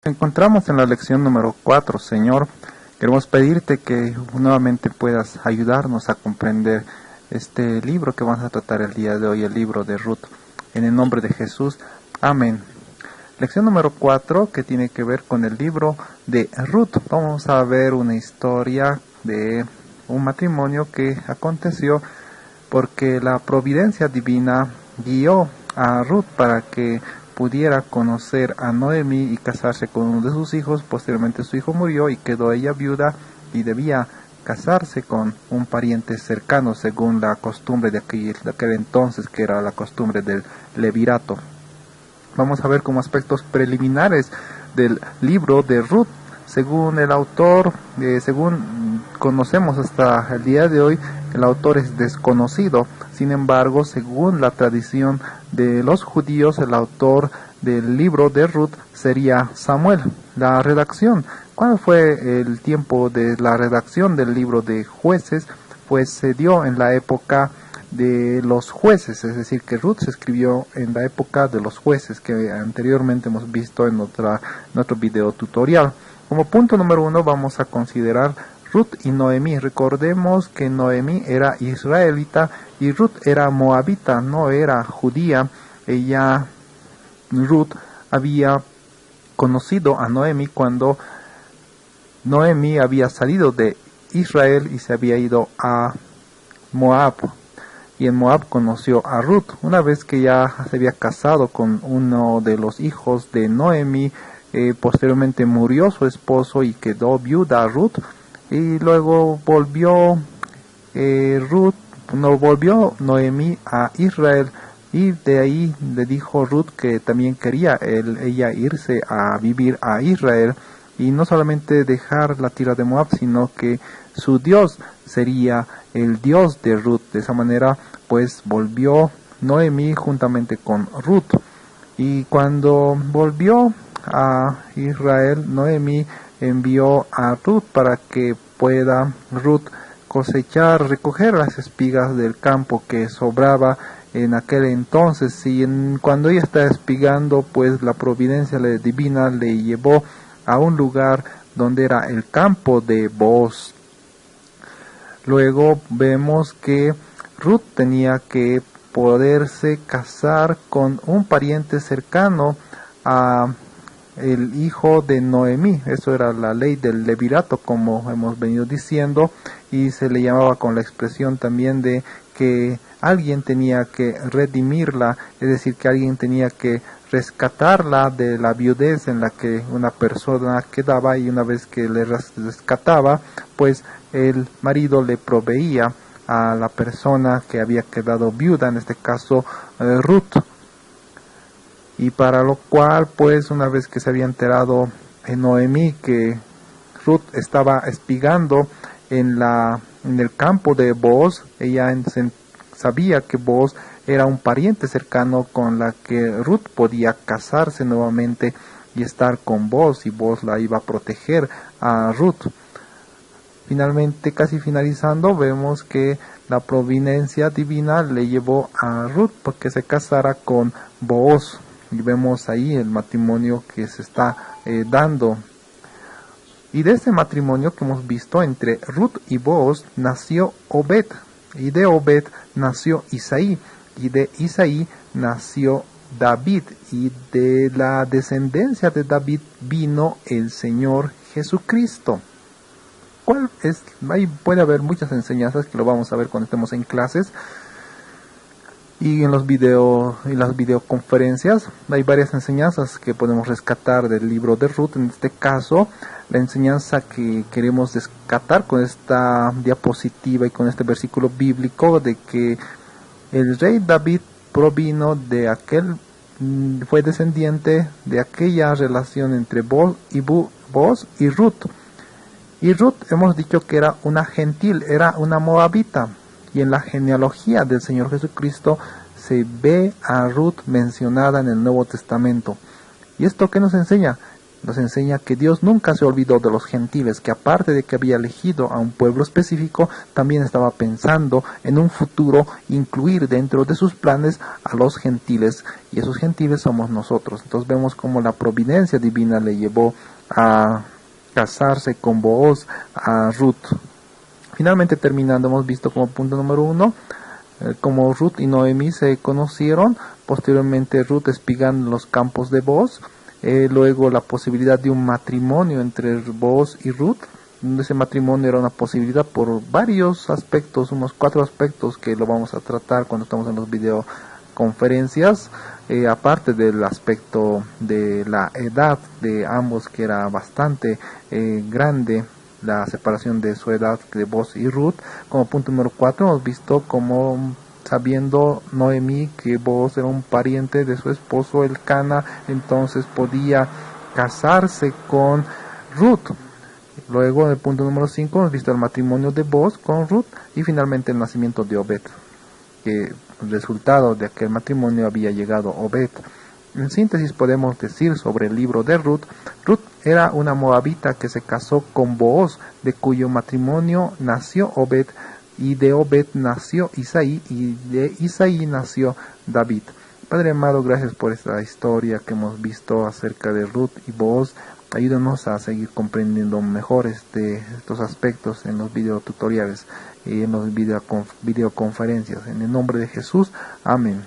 Encontramos en la lección número 4, Señor, queremos pedirte que nuevamente puedas ayudarnos a comprender este libro que vamos a tratar el día de hoy, el libro de Ruth. En el nombre de Jesús, amén. Lección número 4, que tiene que ver con el libro de Ruth. Vamos a ver una historia de un matrimonio que aconteció porque la providencia divina guió a Ruth para que pudiera conocer a Noemí y casarse con uno de sus hijos. Posteriormente su hijo murió y quedó ella viuda y debía casarse con un pariente cercano según la costumbre de aquel entonces, que era la costumbre del levirato. Vamos a ver como aspectos preliminares del libro de Ruth. Según el autor, según conocemos hasta el día de hoy, el autor es desconocido. Sin embargo, según la tradición de los judíos, el autor del libro de Ruth sería Samuel. La redacción, ¿cuál fue el tiempo de la redacción del libro de Jueces? Pues se dio en la época de los jueces, es decir, que Ruth se escribió en la época de los jueces, que anteriormente hemos visto en otro video tutorial. Como punto número 1 vamos a considerar Ruth y Noemí. Recordemos que Noemí era israelita y Ruth era moabita, no era judía. Ruth había conocido a Noemí cuando Noemí había salido de Israel y se había ido a Moab. Y en Moab conoció a Ruth. Una vez que ya se había casado con uno de los hijos de Noemí, posteriormente murió su esposo y quedó viuda Ruth. Y luego volvió Noemí a Israel, y de ahí le dijo Ruth que también quería ella irse a vivir a Israel, y no solamente dejar la tierra de Moab, sino que su Dios sería el Dios de Ruth. De esa manera pues volvió Noemí juntamente con Ruth. Y cuando volvió a Israel, Noemí envió a Ruth para que pueda Ruth recoger las espigas del campo que sobraba en aquel entonces. Y cuando ella está espigando, pues la providencia divina le llevó a un lugar donde era el campo de Booz. Luego vemos que Ruth tenía que poderse casar con un pariente cercano a el hijo de Noemí. Eso era la ley del levirato, como hemos venido diciendo, y se le llamaba con la expresión también de que alguien tenía que redimirla, es decir, que alguien tenía que rescatarla de la viudez en la que una persona quedaba, y una vez que le rescataba, pues el marido le proveía a la persona que había quedado viuda, en este caso Ruth. Y para lo cual, pues una vez que se había enterado en Noemí que Ruth estaba espigando en el campo de Booz, ella sabía que Booz era un pariente cercano con la que Ruth podía casarse nuevamente y estar con Booz, y Booz la iba a proteger a Ruth. Finalmente, casi finalizando, vemos que la providencia divina le llevó a Ruth porque se casara con Booz. Y vemos ahí el matrimonio que se está dando. Y de ese matrimonio que hemos visto entre Ruth y Booz nació Obed. Y de Obed nació Isaí. Y de Isaí nació David. Y de la descendencia de David vino el Señor Jesucristo. Ahí puede haber muchas enseñanzas que lo vamos a ver cuando estemos en clases. Y en los videos y las videoconferencias hay varias enseñanzas que podemos rescatar del libro de Ruth. En este caso, la enseñanza que queremos rescatar con esta diapositiva y con este versículo bíblico, de que el rey David fue descendiente de aquella relación entre Booz y Ruth. Y Ruth hemos dicho que era una gentil, era una moabita. Y en la genealogía del Señor Jesucristo se ve a Ruth mencionada en el Nuevo Testamento. ¿Y esto qué nos enseña? nos enseña que Dios nunca se olvidó de los gentiles, que aparte de que había elegido a un pueblo específico, también estaba pensando en un futuro incluir dentro de sus planes a los gentiles, y esos gentiles somos nosotros. Entonces vemos cómo la providencia divina le llevó a casarse con Booz a Ruth. Finalmente, terminando, hemos visto como punto número 1 como Ruth y Noemí se conocieron, posteriormente Ruth espigando los campos de Booz, luego la posibilidad de un matrimonio entre Booz y Ruth. Ese matrimonio era una posibilidad por varios aspectos, unos 4 aspectos que lo vamos a tratar cuando estamos en los videoconferencias, aparte del aspecto de la edad de ambos, que era bastante grande, la separación de su edad de Booz y Ruth. Como punto número 4 hemos visto como, sabiendo Noemí que Booz era un pariente de su esposo Elcana, entonces podía casarse con Ruth. Luego en el punto número 5 hemos visto el matrimonio de Booz con Ruth, y finalmente el nacimiento de Obed, que el resultado de aquel matrimonio había llegado Obed. En síntesis podemos decir sobre el libro de Ruth: Ruth era una moabita que se casó con Booz, de cuyo matrimonio nació Obed, y de Obed nació Isaí, y de Isaí nació David. Padre amado, gracias por esta historia que hemos visto acerca de Ruth y Booz. Ayúdanos a seguir comprendiendo mejor estos aspectos en los videotutoriales y en las videoconferencias. En el nombre de Jesús, amén.